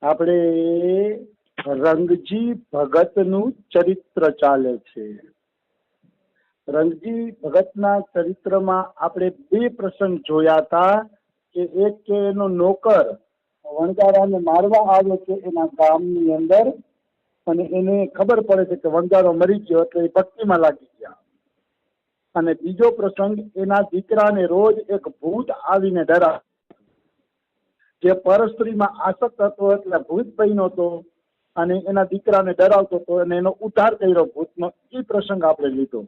આપણે રંગજી ભગતનું ચરિત્ર ચાલે છે. રંગજી ભગતના ચરિત્રમાં આપણે બે પ્રસંગ જોયા હતા કે એક કે એનો નોકર વણજારાને મારવા આવે છે એના ગામની અંદર, અને એને ખબર પડે છે કે વણજારો મરી ગયો એટલે એ ભક્તિમાં લાગી ગયા. અને બીજો પ્રસંગ, એના દીકરાને રોજ એક ભૂત આવીને ડરાવે, જે પરસ્ત્રીમાં આસક્ત હતો એટલે ભૂત બન્યો હતો અને એના દીકરાને ડરાવતો હતો અને એનો ઉદ્ધાર કર્યો ભૂતનો. એ પ્રસંગ આપણે લીધો.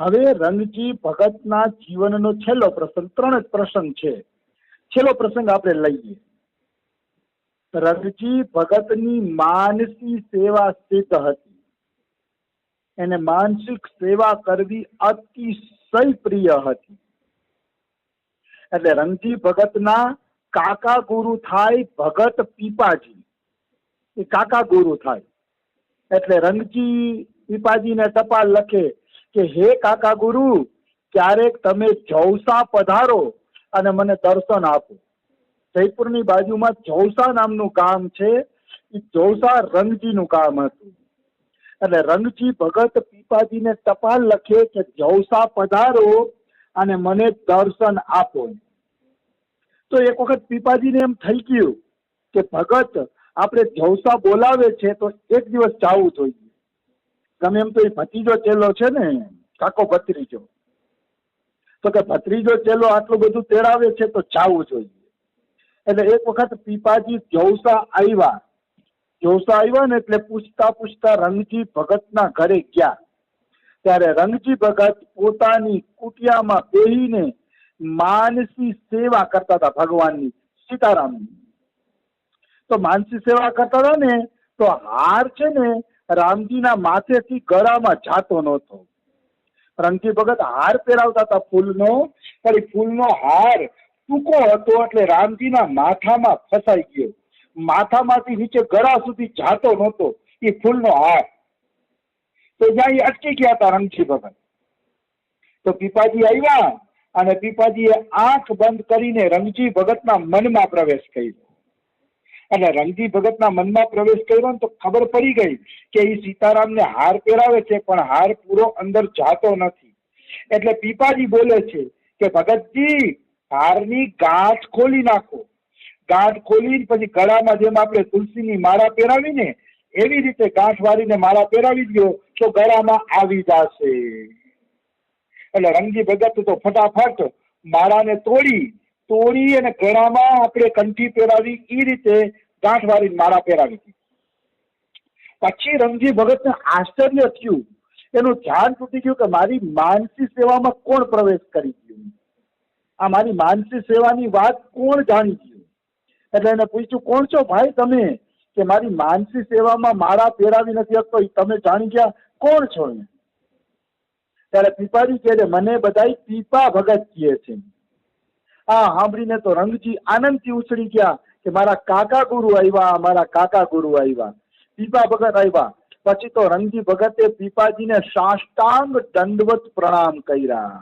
હવે રંગજી ભગતના જીવનનો છેલ્લો પ્રસંગ, 3 જ પ્રસંગ છે, છેલ્લો પ્રસંગ આપણે લઈએ. રંગજી ભગતની માનસી સેવા સિદ્ધ હતી. એને માનસિક સેવા કરવી અતિશય પ્રિય હતી. એટલે રંગજી ભગતના કાકા ગુરુ થાય ભગત પીપાજી, એ કાકા ગુરુ થાય. એટલે રંગજી પીપાજીને ટપાલ લખે કે હે કાકા ગુરુ, ક્યારેક તમે જૌસા પધારો અને મને દર્શન આપો. જયપુરની બાજુમાં જૌસા નામનું ગામ છે, એ જૌસા રંગજીનું ગામ હતું. એટલે રંગજી ભગત પીપાજીને ટપાલ લખે કે જૌસા પધારો અને મને દર્શન આપો. તો એક વખત પીપાજીને એમ થઈ ગયું કે ભગત આપણે જૌસા બોલાવે છે તો એક દિવસ જવું જોઈએ. ગમે એમ તો એ ભત્રીજો ચેલો છે ને, કાકો ભત્રીજો, તો કે ભત્રીજો ચેલો આટલું બધું તેડાવે છે તો જવું જોઈએ. એટલે એક વખત પીપાજી જૌસા આવ્યા. જૌસા આવ્યા ને એટલે પૂછતા પૂછતા રંગજી ભગતના ઘરે ગયા. ત્યારે રંગજી ભગત પોતાની કુટિયામાં બેહીને માનસી સેવા કરતા હતા ભગવાનની, સીતારામની. તો માનસી સેવા કરતા હતા ને તો હાર છે ને રામજીના માથેથી ગળામાં જાતો નહોતો. રંગજી ભગત હાર પહેરાવતા હતા ફૂલનો, પણ એ ફૂલનો હાર ટૂંકો હતો એટલે રામજીના માથામાં ફસાઈ ગયો. માથામાંથી નીચે ગળા સુધી જાતો નહોતો એ ફૂલનો હાર. તો જ્યાં એ અટકી ગયા હતા રંગજી ભગત. તો પીપાજી આવ્યા અને પીપાજીએ આંખ બંધ કરીને રંગજી ભગતના મનમાં પ્રવેશ કર્યો. અને રંગજી ભગતના મનમાં પ્રવેશ કર્યો ને તો ખબર પડી ગઈ કે એ સીતારામને હાર પહેરાવે છે પણ હાર પૂરો અંદર જાતો નથી. એટલે પીપાજી બોલે છે કે ભગતજી, હારની ગાંઠ ખોલી નાખો. ગાંઠ ખોલી પછી ગળામાં જેમ આપણે તુલસીની માળા પહેરાવી ને એવી રીતે ગાંઠ વાળીને માળા પહેરાવી દો તો ગળામાં આવી જશે. એટલે રંગજી ભગત તો ફટાફટ માળાને તોડી અને ગળામાં આપણે કંઠી પહેરાવી એ રીતે ગાંઠ વાળી માળા પહેરાવી હતી. પછી રંગજી ભગતને આશ્ચર્ય થયું, એનું ધ્યાન તૂટી ગયું કે મારી માનસી સેવામાં કોણ પ્રવેશ કરી ગયું, આ મારી માનસી સેવાની વાત કોણ જાણી ગયું. એટલે એને પૂછ્યું, કોણ છો ભાઈ તમે કે મારી માનસી સેવામાં માળા પહેરાવી નથી શકતો, તમે જાણી ગયા, કોણ છો? ત્યારે પીપાજી કહે મને બધાય પીપા ભગત કહે છે. આ સાંભળીને તો રંગજી આનંદથી ઉછળી ગયા કે મારા કાકા ગુરુ આવ્યા, મારા કાકા ગુરુ આવ્યા, પીપા ભગત આવ્યા. પછી તો રંગજી ભગતે પીપાજીને સાષ્ટાંગ દંડવત પ્રણામ કર્યા.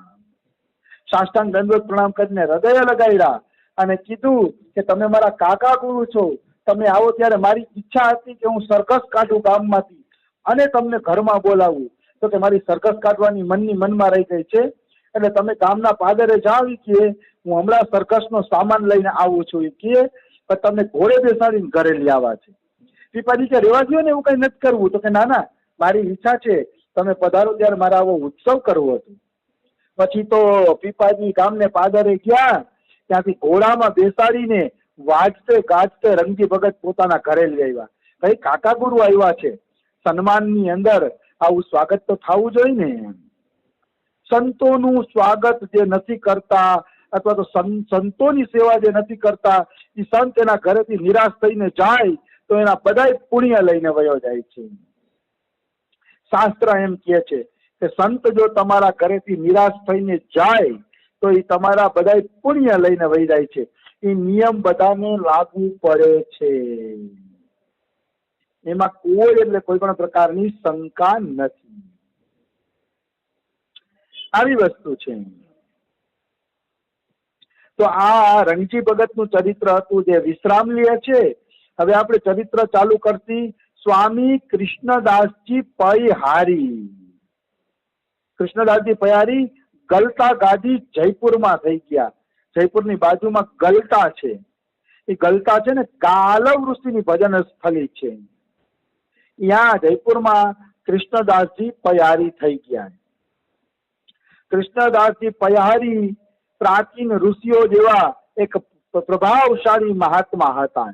સાષ્ટાંગ દંડવત પ્રણામ કરીને હૃદય લગાડ્યા અને કીધું કે તમે મારા કાકા ગુરુ છો, તમે આવો ત્યારે મારી ઈચ્છા હતી કે હું સરઘસ કાઢું ગામમાંથી અને તમને ઘરમાં બોલાવું. તો કે મારી સરઘસ કાઢવાની મનમાં રહી ગઈ છે, એટલે તમે ગામના પાદરે જાઓ કે હું હમણાં સરઘસનો સામાન લઈને આવું છું કે તમને ઘોડે બેસાડીને ઘરે લઈ આવવા છે. પીપાજી કે રેવા દો ને, એવું કઈ નથી કરવું. તો કે ના ના, મારી ઈચ્છા છે, તમે પધારો ત્યારે મારે આવો ઉત્સવ કરવો હતો. પછી તો પીપાજી ગામને પાદરે ગયા, ત્યાંથી ઘોડામાં બેસાડીને વાજતે ગાજતે રંગજી ભગત પોતાના ઘરે લઈ આવ્યા. ભાઈ કાકા ગુરુ આવ્યા છે, સન્માનની અંદર આવું સ્વાગત તો થવું જોઈએ ને. સંતોનું સ્વાગત જે નથી કરતા અથવા તો સંતોની સેવા જે નથી કરતા, એ સંત એના ઘરેથી નિરાશ થઈને જાય તો એના બધાય પુણ્ય લઈને વયો જાય છે. શાસ્ત્ર એમ કહે છે કે સંત જો તમારા ઘરેથી નિરાશ થઈને જાય તો એ તમારા બધાય પુણ્ય લઈને વહી જાય છે. એ નિયમ બધાને લાગુ પડે છે, એમાં કોઈ એટલે કોઈ પણ પ્રકારની શંકા નથી. આવી વસ્તુ છે. તો આ રંગજી ભગત નું ચરિત્ર હતું જે વિશ્રામ લે છે હવે આપણે ચરિત્ર ચાલુ કરતી સ્વામી કૃષ્ણદાસજી પૈહારી. કૃષ્ણદાસજી પૈહારી ગલતા ગાદી જયપુરમાં થઈ ગયા. જયપુરની બાજુમાં ગલતા છે. એ ગલતા છે ને ગાલવ ઋષિની ભજન સ્થળી છે. ત્યાં જયપુરમાં કૃષ્ણદાસજી પૈહારી થઈ ગયા. કૃષ્ણદાસજી પૈહારી પ્રાચીન ઋષિઓ જેવા એક પ્રભાવશાળી મહાત્મા હતા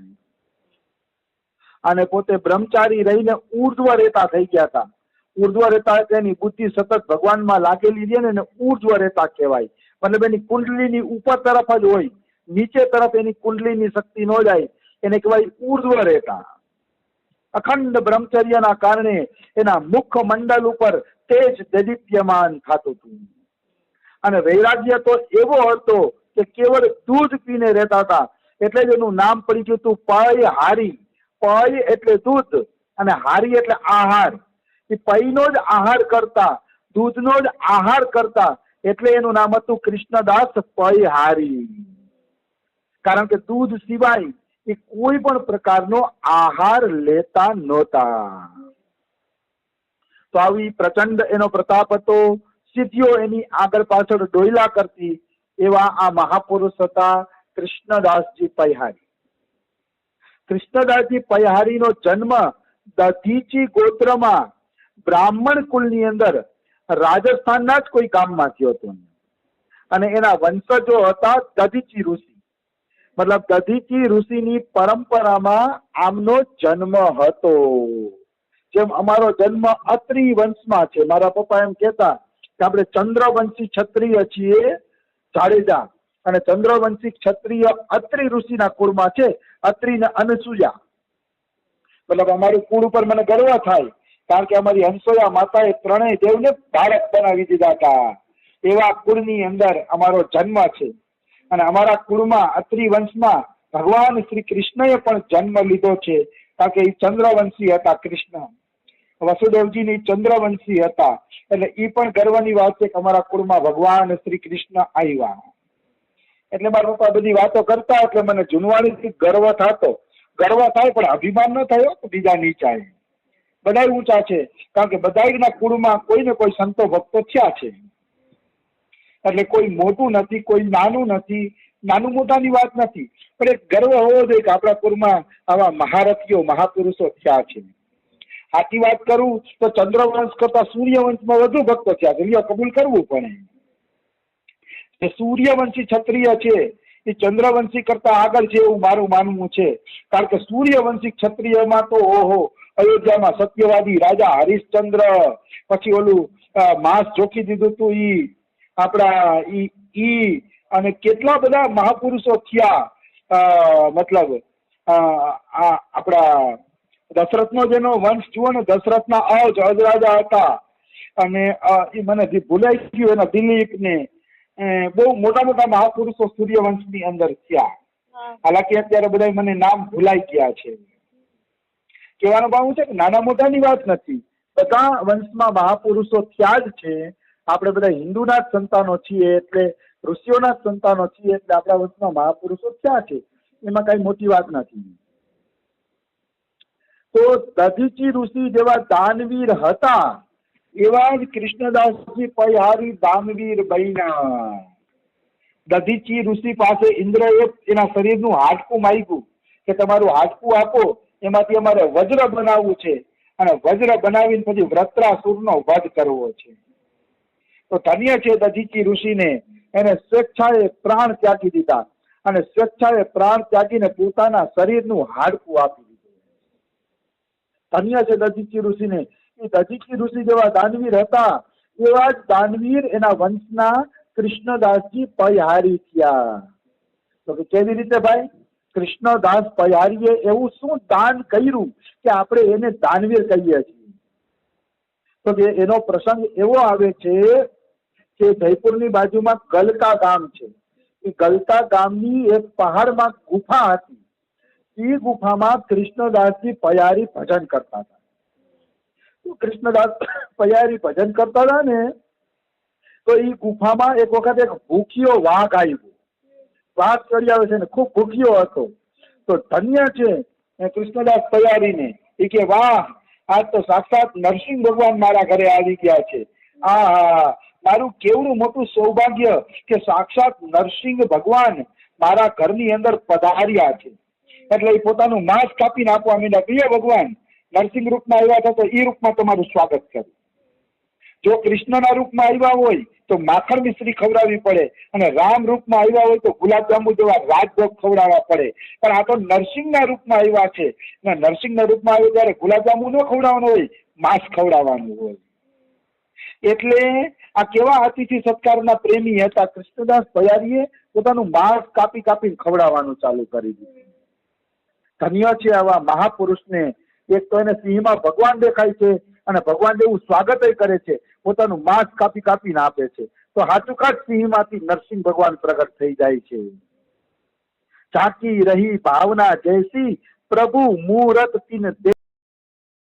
અને પોતે બ્રહ્મચારી રહીને ઉર્ધ્વ રેતા થઈ ગયા હતા. ઉર્ધ્વ રેતા એની બુદ્ધિ સતત ભગવાનમાં લાગેલી રહે ને એને ઉર્ધ્વ રેતા કહેવાય. મતલબ એની કુંડલીની ઉપર તરફ જ હોય, નીચે તરફ એની કુંડલીની શક્તિ ન જાય, એને કહેવાય ઉર્ધ્વ રેતા. અખંડ બ્રહ્મચર્યના કારણે એના મુખ મંડળ ઉપર તેજ દૈદીપ્યમાન થતું હતું. અને વૈરાગ્ય તો એવો હતો કે કેવળ દૂધ પીને રહેતા હતા. એટલે જ એનું નામ પડી ગયું હતું પૈહારી. પય એટલે દૂધ અને હારી એટલે આહાર. એ પૈનો જ આહાર કરતા, દૂધનો જ આહાર કરતા, એટલે એનું નામ હતું કૃષ્ણદાસ પૈહારી. કારણ કે દૂધ સિવાય એ કોઈ પણ પ્રકારનો આહાર લેતા નહોતા. તો આવી પ્રચંડ એનો પ્રતાપ હતો. સિદ્ધિઓ એની આગળ પાછળ ડોયલા કરતી એવા આ મહાપુરુષ હતા કૃષ્ણદાસજી પૈહારી. કૃષ્ણદાસજી પૈહારીનો જન્મ દધીચી ગોત્રમાં બ્રાહ્મણ કુલની અંદર રાજસ્થાનના જ કોઈ ગામમાં થયો હતો. અને એના વંશજો હતા દધીચી ઋષિ. મતલબ દધીચી ઋષિની પરંપરામાં આમનો જન્મ હતો. જેમ અમારો જન્મ અત્રિ વંશમાં છે. મારા પપ્પા એમ કહેતા કે આપણે ચંદ્રવંશી ક્ષત્રિય છીએ જાડેજા, અને ચંદ્રવંશી ક્ષત્રિય અત્રિ ઋષિના કુળમાં છે, અત્રિ ને અનસૂયા. મતલબ અમારું કુળ ઉપર મને ગર્વ થાય, કારણ કે અમારી અનસૂયા માતાએ ત્રણેય દેવને બાળક બનાવી દીધા હતા. એવા કુળની અંદર અમારો જન્મ છે. અને અમારા કુળમાં અત્રિ વંશમાં ભગવાન શ્રી કૃષ્ણએ પણ જન્મ લીધો છે, કારણ કે એ ચંદ્રવંશી હતા. કૃષ્ણ વસુદેવજીની ચંદ્રવંશી હતા. એટલે એ પણ ગર્વની વાત છે કે અમારા કુળમાં ભગવાન શ્રી કૃષ્ણ આવ્યા. એટલે મારા પપ્પા બધી વાતો કરતા એટલે મને જૂનવાણીથી ગર્વ થતો. ગર્વ થાય પણ અભિમાન ન થયો તો બીજા નીચા. બધા ઊંચા છે, કારણ કે બધાના કુળમાં કોઈ ને કોઈ સંતો ભક્તો થયા છે. એટલે કોઈ મોટું નથી, કોઈ નાનું નથી. નાનું મોટાની વાત નથી, પણ એક ગર્વ હોવો જોઈએ કે આપણા કુળમાં આવા મહારથીઓ મહાપુરુષો થયા છે. સાચી વાત કરું તો ચંદ્રવંશ કરતા સૂર્યવંશમાં વધુ ભક્તો થયા છે. કબૂલ કરવું પડે. સૂર્યવંશી ક્ષત્રિય છે એ ચંદ્રવંશી કરતા આગળ છે એવું મારું માનવું છે. કારણ કે સૂર્યવંશી ક્ષત્રિયમાં તો ઓહો, અયોધ્યામાં સત્યવાદી રાજા હરિશ્ચંદ્ર, પછી ઓલું માંસ જોખી દીધું હતું ઈ આપણા ઈ અને કેટલા બધા મહાપુરુષો થયા. મતલબ આપણા દશરથનો જેનો વંશ જુઓ ને, દશરથના અજરાજા હતા. અને એ મને ભૂલાઈ ગયું એના દિલીપ ને બહુ મોટા મોટા મહાપુરુષો સૂર્યવંશની અંદર થયા. હાલાકી અત્યારે બધા મને નામ ભૂલાઈ ગયા છે. કહેવાનો ભાવ છે કે નાના મોટાની વાત નથી, બધા વંશમાં મહાપુરુષો થયા જ છે. આપણે બધા હિન્દુના જ સંતાનો છીએ, એટલે ઋષિઓના જ સંતાનો છીએ, એટલે આપણા વંશમાં મહાપુરુષો થયા છે. એમાં કઈ મોટી વાત નથી. તો દધીચી ઋષિ જેવા દાનવીર હતા, એવા જ કૃષ્ણદાસજી પૈહારી દાનવીર બન્યા. દધીચી ઋષિ પાસે ઇન્દ્રએ એના શરીરનું હાડકું માંગ્યું કે તમારું હાડકું આપો, એમાંથી અમારે વજ્ર બનાવવું છે, અને વજ્ર બનાવીને પછી વૃત્રાસુરનો વધ કરવો છે. તો ધન્ય છે દધીચી ઋષિને, એને સ્વેચ્છાએ પ્રાણ ત્યાગી દીધા, અને સ્વેચ્છાએ પ્રાણ ત્યાગીને પોતાના શરીરનું હાડકું આપી દીધું. ધન્ય છે દધીચી ઋષિને. એ દધીચી ઋષિ જેવા દાનવીર હતા, એવા જ દાનવીર એના વંશના કૃષ્ણદાસજી પૈહારી થયા. તો કેવી રીતે ભાઈ? કૃષ્ણદાસ પૈહારીએ એવું શું દાન કર્યું કે આપણે એને દાનવીર કહીએ છીએ? તો કે એનો પ્રસંગ એવો આવે છે કે જયપુરની બાજુમાં ગલકા ગામ છે. એ ગલકા ગામની એક પહાડમાં ગુફા હતી. એ ગુફામાં કૃષ્ણદાસજી પૈહારી ભજન કરતા હતા. કૃષ્ણદાસ પૈહારી ભજન કરતા હતા ને, તો એ ગુફામાં એક વખત એક ભૂખ્યો વાઘ આવ્યો. વાઘ ચડી આવે છે ને, ખૂબ ભૂખ્યો હતો. તો ધન્ય છે કૃષ્ણદાસ તૈયારીને એ કે વાહ, આજ તો સાક્ષાત નરસિંહ ભગવાન મારા ઘરે આવી ગયા છે. આ મારું કેવડું મોટું સૌભાગ્ય કે સાક્ષાત નરસિંહ ભગવાન મારા ઘરની અંદર પધાર્યા છે. એટલે એ પોતાનું માંસ કાપીને આપવા માંડ્યા. પ્રિય ભગવાન નરસિંહ રૂપમાં આવ્યા હતા તો એ રૂપમાં તમારું સ્વાગત કરું. જો કૃષ્ણના રૂપમાં આવ્યા હોય તો માખણ મિશ્રી ખવડાવવી પડે, અને રામ રૂપમાં આવ્યા હોય તો ગુલાબજાંબુ જેવા રાજભોગ ખવડાવવા પડે. પણ આ તો નરસિંહના રૂપમાં આવ્યા છે, નરસિંહના રૂપમાં આવ્યો ત્યારે ગુલાબજાંબુ ન ખવડાવવાનું હોય, માંસ ખવડાવવાનું હોય. એટલે આ કેવા અતિથિ સત્કારના પ્રેમી હતા. કૃષ્ણદાસ ભૈયારીએ પોતાનું માંસ કાપી કાપીને ખવડાવવાનું ચાલુ કરી દીધું. ધન્ય છે આવા મહાપુરુષને. એક તો એને સિંહમાં ભગવાન દેખાય છે અને ભગવાન એવું સ્વાગત કરે છે, પોતાનું માંસ કાપી કાપીને આપે છે. તો હાચુકાટ સિંહમાંથી નરસિંહ ભગવાન પ્રગટ થઈ જાય છે. ઝાંકી રહી ભાવના જૈસી પ્રભુ મુહૂર્ત તીન